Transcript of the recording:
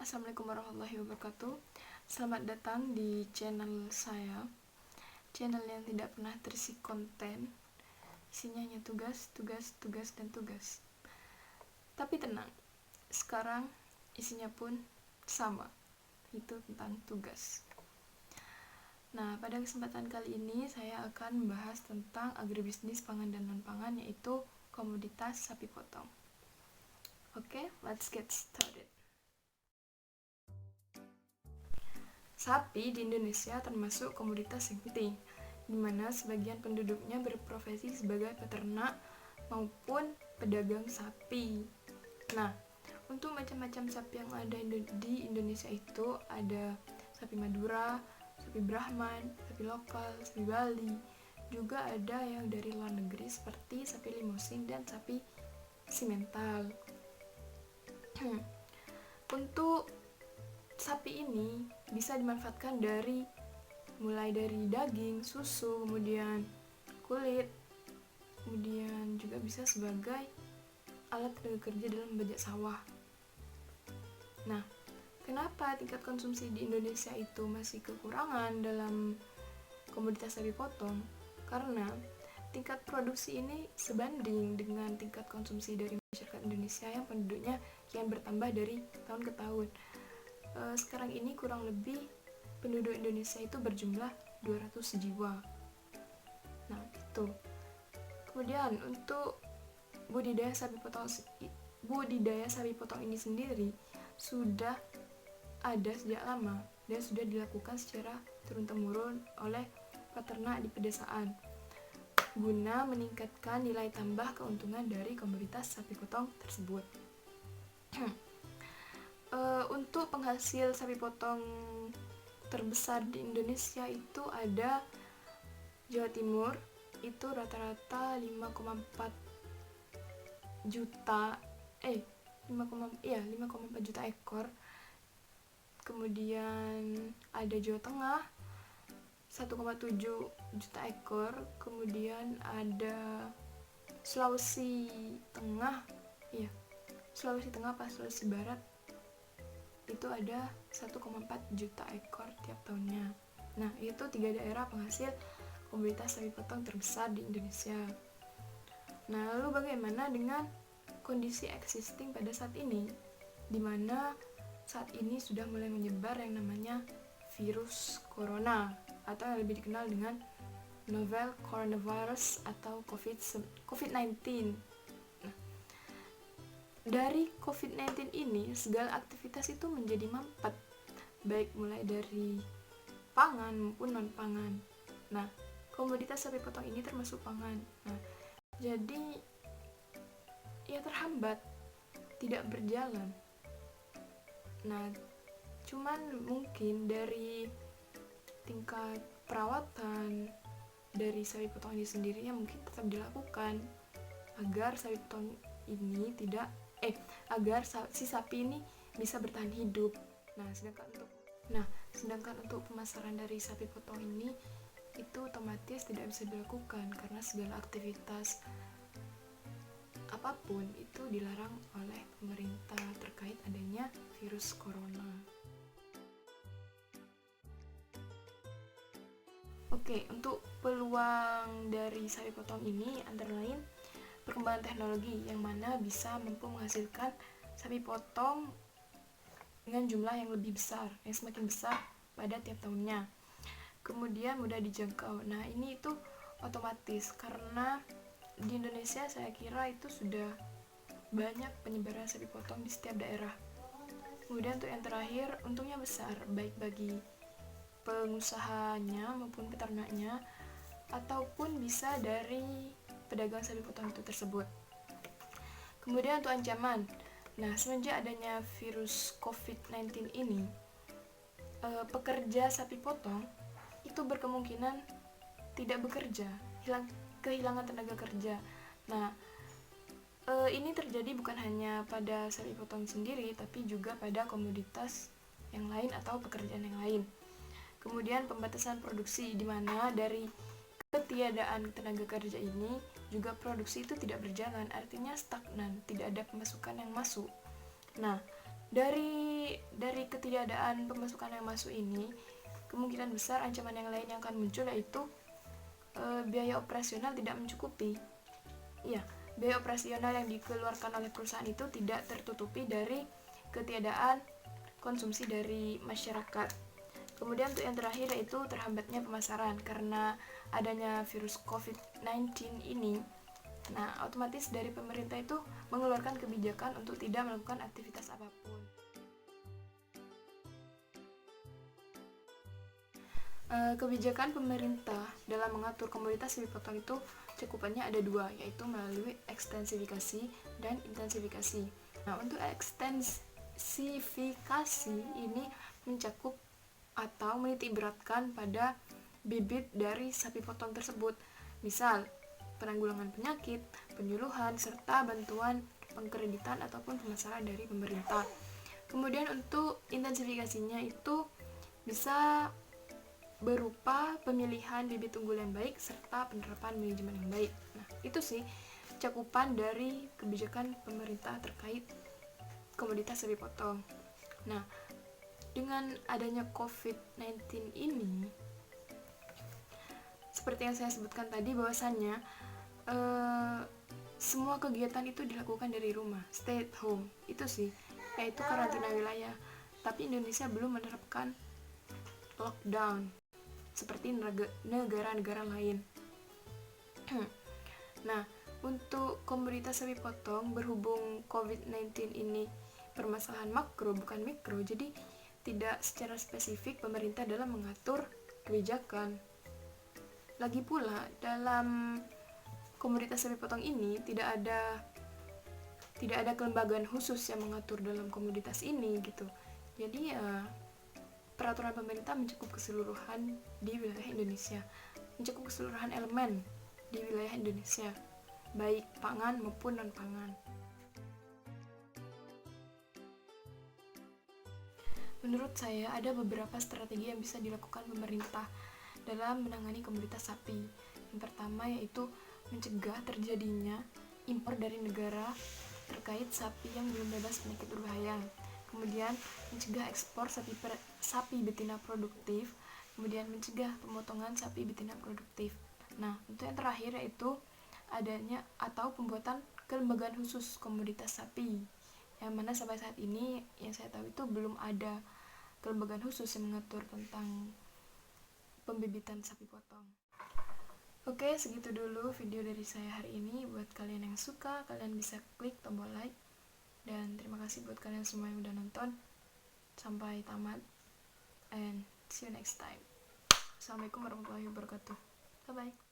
Assalamualaikum warahmatullahi wabarakatuh. Selamat datang di channel saya. Channel yang tidak pernah terisi konten. Isinya hanya tugas, tugas, tugas, dan tugas. Tapi tenang, sekarang isinya pun sama, itu tentang tugas. Nah, pada kesempatan kali ini saya akan membahas tentang agribisnis pangan dan non-pangan, yaitu komoditas sapi potong. Oke, let's get started. Sapi di Indonesia termasuk komoditas yang penting, di mana sebagian penduduknya berprofesi sebagai peternak maupun pedagang sapi. Nah, untuk macam-macam sapi yang ada di Indonesia itu ada sapi Madura, sapi Brahman, sapi lokal, sapi Bali. Juga ada yang dari luar negeri seperti sapi Limousin dan sapi simental. Untuk sapi ini bisa dimanfaatkan mulai dari daging, susu, kemudian kulit, kemudian juga bisa sebagai alat tenaga kerja dalam membajak sawah. Nah, kenapa tingkat konsumsi di Indonesia itu masih kekurangan dalam komoditas sapi potong? Karena tingkat produksi ini sebanding dengan tingkat konsumsi dari masyarakat Indonesia yang penduduknya kian bertambah dari tahun ke tahun. Sekarang ini kurang lebih penduduk Indonesia itu berjumlah 200 jiwa. Nah, itu. Kemudian untuk budidaya sapi potong ini sendiri sudah ada sejak lama dan sudah dilakukan secara turun-temurun oleh peternak di pedesaan guna meningkatkan nilai tambah keuntungan dari komoditas sapi potong tersebut. Untuk penghasil sapi potong terbesar di Indonesia itu ada Jawa Timur, itu rata-rata 5,4 juta 5,4 juta ekor. Kemudian ada Jawa Tengah 1,7 juta ekor. Kemudian ada Sulawesi Tengah apa Sulawesi Barat, itu ada 1,4 juta ekor tiap tahunnya. Nah, itu 3 daerah penghasil komoditas sapi potong terbesar di Indonesia. Nah, lalu bagaimana dengan kondisi existing pada saat ini, di mana saat ini sudah mulai menyebar yang namanya virus corona atau yang lebih dikenal dengan novel coronavirus atau COVID-19. Dari COVID-19 ini, segala aktivitas itu menjadi mampet, baik mulai dari pangan maupun non-pangan. Nah, komoditas sapi potong ini termasuk pangan. Nah, jadi ya terhambat, tidak berjalan. Nah, cuman mungkin dari tingkat perawatan dari sapi potong ini sendiri yang mungkin tetap dilakukan agar sapi potong ini agar si sapi ini bisa bertahan hidup. Sedangkan untuk pemasaran dari sapi potong ini itu otomatis tidak bisa dilakukan karena segala aktivitas apapun itu dilarang oleh pemerintah terkait adanya virus corona. Oke, untuk peluang dari sapi potong ini antara lain perkembangan teknologi yang mana bisa mampu menghasilkan sapi potong dengan jumlah yang lebih besar, yang semakin besar pada tiap tahunnya. Kemudian mudah dijangkau. Nah, ini itu otomatis karena di Indonesia saya kira itu sudah banyak penyebaran sapi potong di setiap daerah. Kemudian untuk yang terakhir, untungnya besar baik bagi pengusahanya maupun peternaknya ataupun bisa dari pedagang sapi potong itu tersebut. Kemudian untuk ancaman. Nah, semenjak adanya virus COVID-19 ini, pekerja sapi potong itu berkemungkinan tidak bekerja, kehilangan tenaga kerja. Nah, ini terjadi bukan hanya pada sapi potong sendiri, tapi juga pada komoditas yang lain atau pekerjaan yang lain. Kemudian pembatasan produksi, di mana dari ketiadaan tenaga kerja ini juga produksi itu tidak berjalan, artinya stagnan, tidak ada pemasukan yang masuk. Nah, Dari ketidakadaan pemasukan yang masuk ini, kemungkinan besar ancaman yang lain yang akan muncul yaitu biaya operasional tidak mencukupi. Iya, biaya operasional yang dikeluarkan oleh perusahaan itu tidak tertutupi dari ketiadaan konsumsi dari masyarakat. Kemudian untuk yang terakhir yaitu terhambatnya pemasaran karena adanya virus COVID-19 ini. Nah, otomatis dari pemerintah itu mengeluarkan kebijakan untuk tidak melakukan aktivitas apapun. Kebijakan pemerintah dalam mengatur komoditas sapi potong itu cakupannya ada dua, yaitu melalui ekstensifikasi dan intensifikasi. Nah, untuk ekstensifikasi ini mencakup atau menitikberatkan pada bibit dari sapi potong tersebut, misal penanggulangan penyakit, penyuluhan, serta bantuan pengkreditan ataupun pemasaran dari pemerintah. Kemudian untuk intensifikasinya itu bisa berupa pemilihan bibit unggul yang baik serta penerapan manajemen yang baik. Nah, itu sih cakupan dari kebijakan pemerintah terkait komoditas sapi potong. Nah, dengan adanya COVID-19 ini, seperti yang saya sebutkan tadi bahwasannya semua kegiatan itu dilakukan dari rumah, stay at home, itu sih, yaitu karantina wilayah. Tapi Indonesia belum menerapkan lockdown seperti negara-negara lain. Nah, untuk komoditas sapi potong berhubung COVID-19 ini permasalahan makro bukan mikro, jadi tidak secara spesifik pemerintah dalam mengatur kebijakan. Lagi pula dalam komoditas sapi potong ini tidak ada kelembagaan khusus yang mengatur dalam komoditas ini gitu. Jadi ya peraturan pemerintah mencakup keseluruhan di wilayah Indonesia, mencakup keseluruhan elemen di wilayah Indonesia, baik pangan maupun non-pangan. Menurut saya ada beberapa strategi yang bisa dilakukan pemerintah dalam menangani komoditas sapi. Yang pertama yaitu mencegah terjadinya impor dari negara terkait sapi yang belum bebas penyakit berbahaya. Kemudian mencegah ekspor sapi betina produktif, kemudian mencegah pemotongan sapi betina produktif. Nah, untuk yang terakhir yaitu adanya atau pembuatan kelembagaan khusus komoditas sapi, yang mana sampai saat ini yang saya tahu itu belum ada kelembagaan khusus yang mengatur tentang pembibitan sapi potong. Oke, segitu dulu video dari saya hari ini. Buat kalian yang suka, kalian bisa klik tombol like. Dan terima kasih buat kalian semua yang udah nonton sampai tamat. And see you next time. Assalamualaikum warahmatullahi wabarakatuh. Bye-bye.